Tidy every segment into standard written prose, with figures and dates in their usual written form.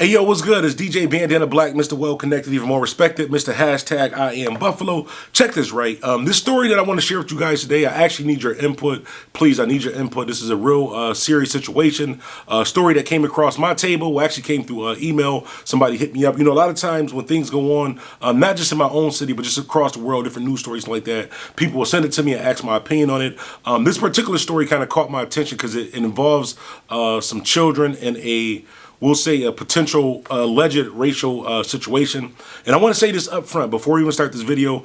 Hey yo, what's good? It's DJ Bandana Black, Mr. Well Connected, even more respected, Mr. Hashtag I Am Buffalo. Check this right. This story that I want to share with you guys today, I actually need your input. Please, I need your input. This is a real serious situation. Story that came across my table, actually came through email. Somebody hit me up. You know, a lot of times when things go on, not just in my own city, but just across the world, different news stories like that, people will send it to me and ask my opinion on it. This particular story kind of caught my attention because it involves some children and we'll say a potential alleged racial situation. And I want to say this up front before we even start this video.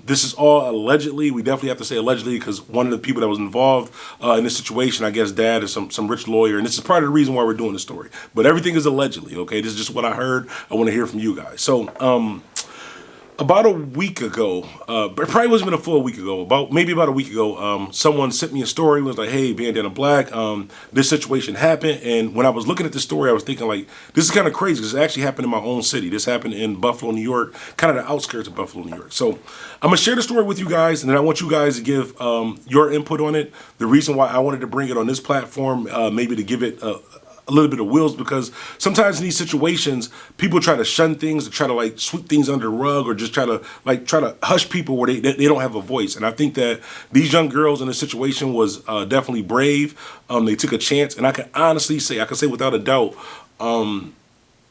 This is all allegedly. We definitely have to say allegedly because one of the people that was involved in this situation, I guess dad is some rich lawyer. And this is part of the reason why we're doing this story. But everything is allegedly, okay? This is just what I heard. I want to hear from you guys. So, about a week ago, it probably wasn't even a full week ago, maybe about a week ago, someone sent me a story, was like, hey, Bandana Black, this situation happened. And when I was looking at the story, I was thinking like, this is kind of crazy because it actually happened in my own city. This happened in Buffalo, New York, kind of the outskirts of Buffalo, New York. So I'm going to share the story with you guys, and then I want you guys to give your input on it. The reason why I wanted to bring it on this platform, maybe to give it a little bit of wheels, because sometimes in these situations people try to shun things, to try to like sweep things under the rug, or just try to hush people where they don't have a voice. And I think that these young girls in this situation was definitely brave. They took a chance, and I can honestly say, I can say without a doubt,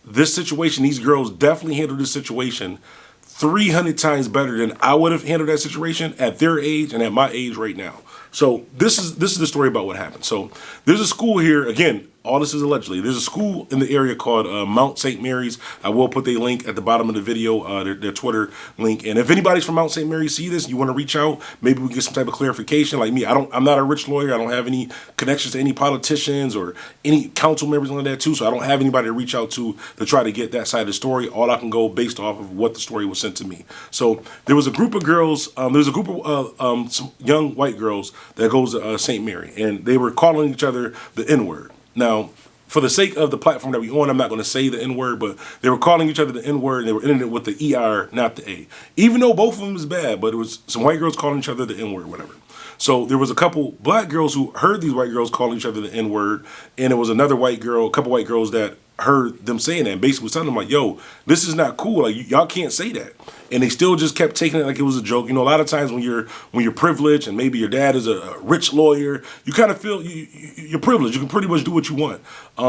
this situation, these girls definitely handled this situation 300 times better than I would have handled that situation at their age and at my age right now. So this is the story about what happened. So there's a school here, again, all this is allegedly. There's a school in the area called Mount St. Mary's. I will put their link at the bottom of the video, their Twitter link. And if anybody's from Mount St. Mary's see this, you want to reach out, maybe we can get some type of clarification. Like me, I'm not a rich lawyer. I don't have any connections to any politicians or any council members like that too. So I don't have anybody to reach out to try to get that side of the story. All I can go based off of what the story was sent to me. So there was a group of girls, there's a group of some young white girls that goes to St. Mary, and they were calling each other the N-word. Now, for the sake of the platform that we on, I'm not going to say the N-word, but they were calling each other the N-word, and they were ending it with the ER, not the A. Even though both of them is bad, but it was some white girls calling each other the N-word, whatever. So there was a couple black girls who heard these white girls calling each other the N-word, and it was another white girl, a couple white girls that heard them saying that, and basically was telling them like, yo, this is not cool, like y'all can't say that. And they still just kept taking it like it was a joke. You know, a lot of times when you're privileged and maybe your dad is a rich lawyer, you kind of feel you're privileged. You can pretty much do what you want.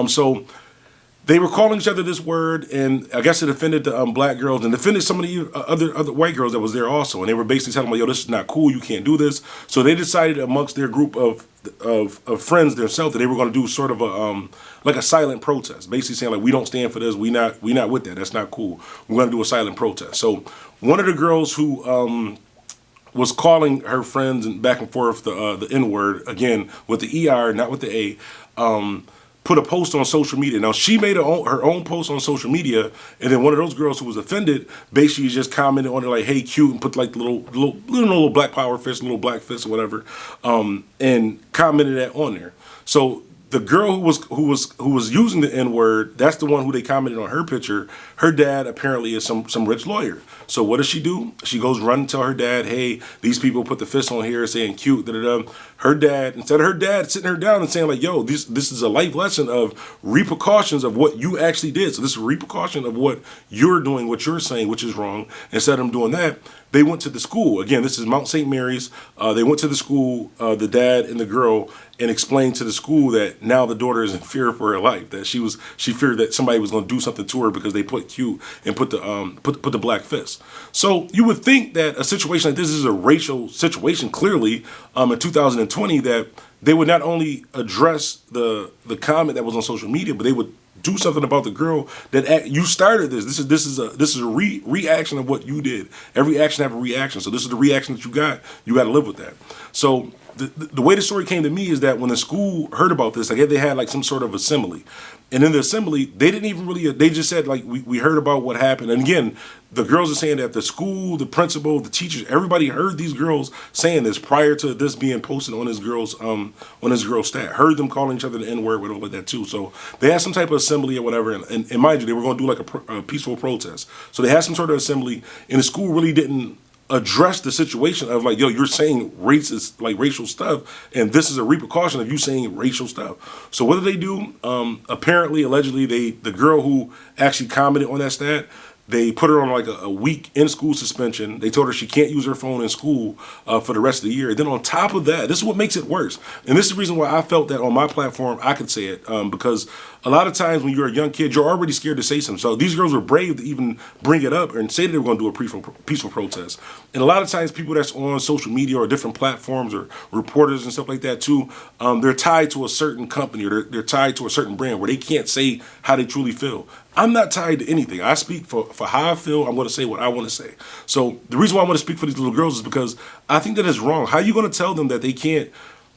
So they were calling each other this word, and I guess it offended the black girls and offended some of the other white girls that was there also. And they were basically telling them, like, yo, this is not cool. You can't do this. So they decided amongst their group of friends themselves that they were going to do sort of like a silent protest, basically saying like, we don't stand for this. We not with that. That's not cool. We're going to do a silent protest. So one of the girls who was calling her friends and back and forth the N-word, again with the ER, not with the A, put a post on social media. Now she made her own post on social media, and then one of those girls who was offended basically just commented on it like, "Hey, cute," and put like the little black power fist, little black fist or whatever, and commented that on there. So the girl who was using the N-word, that's the one who they commented on her picture. Her dad apparently is some rich lawyer. So what does she do? She goes run and tell her dad, hey, these people put the fist on here saying cute, da-da-da. Her dad, instead of her dad sitting her down and saying like, yo, this is a life lesson of repercussions of what you actually did. So this is a repercussion of what you're doing, what you're saying, which is wrong. Instead of them doing that, they went to the school. Again, this is Mount St. Mary's. They went to the school, the dad and the girl, and explained to the school that now the daughter is in fear for her life. That she feared that somebody was going to do something to her because they put cute and put the black fist. So you would think that a situation like this is a racial situation, clearly, in 2020, that they would not only address the comment that was on social media, but they would do something about the girl that you started this. This is a reaction of what you did. Every action have a reaction. So this is the reaction that you got. You got to live with that. So the way the story came to me is that when the school heard about this, I guess they had like some sort of assembly. And in the assembly, they didn't even really, they just said like, we heard about what happened. And again, the girls are saying that the school, the principal, the teachers, everybody heard these girls saying this prior to this being posted on this girl's stat. Heard them calling each other the N-word, whatever like that too. So they had some type of assembly or whatever. And mind you, they were going to do like a peaceful protest. So they had some sort of assembly, and the school really didn't address the situation of like, yo, you're saying racist, like racial stuff, and this is a repercussion of you saying racial stuff. So what did they do? Apparently, allegedly, the girl who actually commented on that stat, they put her on like a week in-school suspension. They told her she can't use her phone in school for the rest of the year. And then on top of that, this is what makes it worse. And this is the reason why I felt that on my platform I could say it. Because a lot of times when you're a young kid, you're already scared to say something. So these girls were brave to even bring it up and say that they were going to do a peaceful protest. And a lot of times people that's on social media or different platforms or reporters and stuff like that too, they're tied to a certain company or they're tied to a certain brand where they can't say how they truly feel. I'm not tied to anything. I speak for how I feel. I'm going to say what I want to say. So the reason why I want to speak for these little girls is because I think that is wrong. How are you going to tell them that they can't?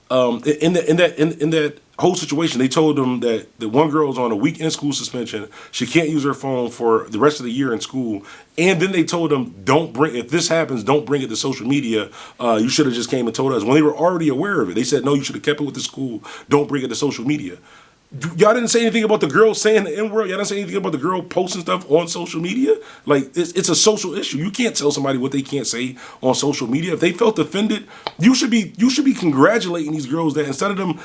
In that whole situation, they told them that the one girl is on a week in school suspension. She can't use her phone for the rest of the year in school. And then they told them, if this happens, don't bring it to social media. You should have just came and told us. When they were already aware of it, they said, no, you should have kept it with the school. Don't bring it to social media. Y'all didn't say anything about the girl saying the N-word. Y'all didn't say anything about the girl posting stuff on social media. Like, it's a social issue. You can't tell somebody what they can't say on social media. If they felt offended, you should be congratulating these girls that instead of them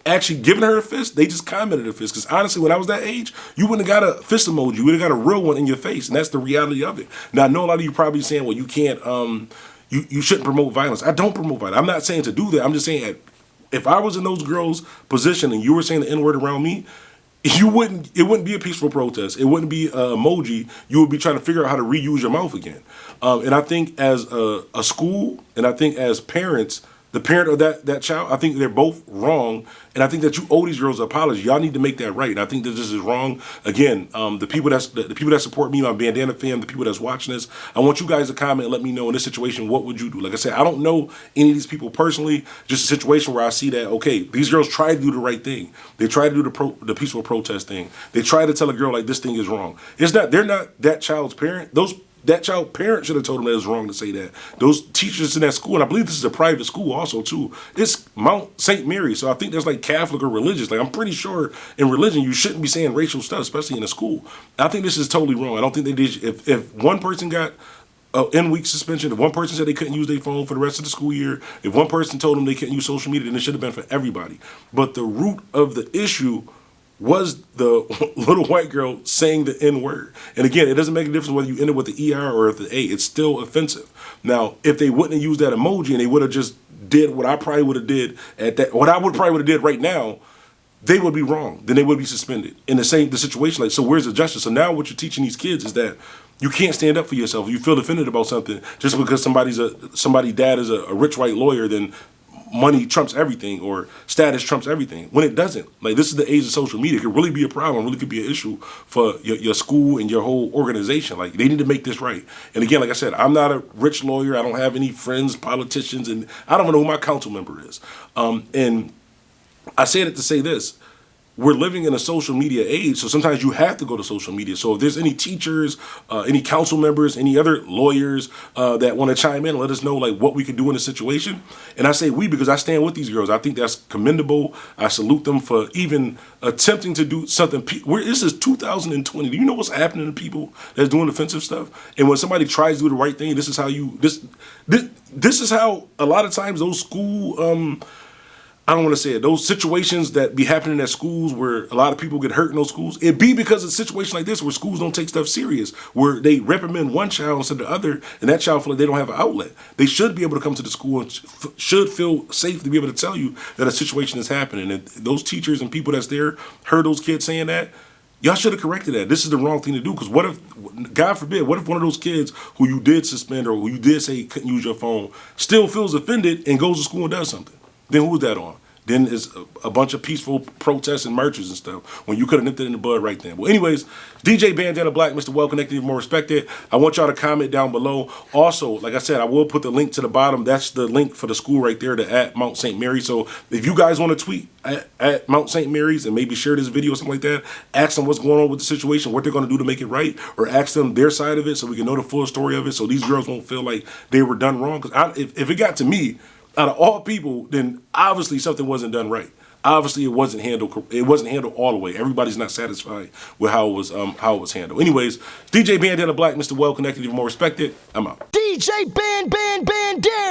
actually giving her a fist, they just commented a fist. Because honestly, when I was that age, you wouldn't have got a fist emoji. You would have got a real one in your face. And that's the reality of it. Now, I know a lot of you probably saying, well, you can't, you shouldn't promote violence. I don't promote violence. I'm not saying to do that. I'm just saying if I was in those girls' position and you were saying the N-word around me, it wouldn't be a peaceful protest. It wouldn't be an emoji. You would be trying to figure out how to reuse your mouth again. And I think as a school, and I think as parents, the parent of that child, I think they're both wrong. And I think that you owe these girls an apology. Y'all need to make that right. And I think that this is wrong. Again, the people that support me, my bandana fam, the people that's watching this, I want you guys to comment and let me know in this situation, what would you do? Like I said, I don't know any of these people personally, just a situation where I see that, okay, these girls try to do the right thing. They try to do the peaceful protest thing. They try to tell a girl like this thing is wrong. They're not that child's parent. That child parent should have told them that it was wrong to say that. Those teachers in that school, and I believe this is a private school also too, it's Mount St. Mary, so I think that's like Catholic or religious. Like I'm pretty sure in religion you shouldn't be saying racial stuff, especially in a school. I think this is totally wrong. I don't think they did. If one person got an N-week suspension, if one person said they couldn't use their phone for the rest of the school year, if one person told them they couldn't use social media, then it should have been for everybody. But the root of the issue was the little white girl saying the N-word. And again, it doesn't make a difference whether you end it with the ER or with the A. It's still offensive. Now, if they wouldn't have used that emoji and they would have just did what I probably would have did what I would probably would have did right now, they would be wrong. Then they would be suspended. In the situation, like, so where's the justice? So now what you're teaching these kids is that you can't stand up for yourself. If you feel offended about something, just because somebody's dad is a rich white lawyer, then money trumps everything or status trumps everything, when it doesn't. Like, this is the age of social media. It could really be a problem, really could be an issue for your school and your whole organization. Like, they need to make this right. And again, like I said, I'm not a rich lawyer. I don't have any friends, politicians, and I don't even know who my council member is. And I say it to say this. We're living in a social media age, so sometimes you have to go to social media. So if there's any teachers, any council members, any other lawyers that want to chime in and let us know like what we could do in this situation. And I say we because I stand with these girls. I think that's commendable. I salute them for even attempting to do something. This is 2020. Do you know what's happening to people that's doing offensive stuff? And when somebody tries to do the right thing, this is how a lot of times those school I don't want to say it, those situations that be happening at schools where a lot of people get hurt in those schools, it be because of a situation like this where schools don't take stuff serious, where they reprimand one child instead of the other, and that child feel like they don't have an outlet. They should be able to come to the school and should feel safe to be able to tell you that a situation is happening. And if those teachers and people that's there heard those kids saying that, y'all should have corrected that. This is the wrong thing to do, because what if, God forbid, what if one of those kids who you did suspend or who you did say couldn't use your phone still feels offended and goes to school and does something? Then who's that on? Then it's a bunch of peaceful protests and marches and stuff when you could have nipped it in the bud right then. Well, anyways, DJ Bandana Black, Mr. Well Connected, even more respected. I want y'all to comment down below. Also, like I said, I will put the link to the bottom. That's the link for the school right there, to at Mount St. Mary. So if you guys want to tweet at Mount St. Mary's and maybe share this video or something like that, ask them what's going on with the situation, what they're going to do to make it right, or ask them their side of it so we can know the full story of it, so these girls won't feel like they were done wrong. Because if it got to me, out of all people, then obviously something wasn't done right. Obviously, it wasn't handled. It wasn't handled all the way. Everybody's not satisfied with how it was handled. Anyways, DJ Bandana Black, Mr. Well Connected, even more respected. I'm out. DJ Bandana.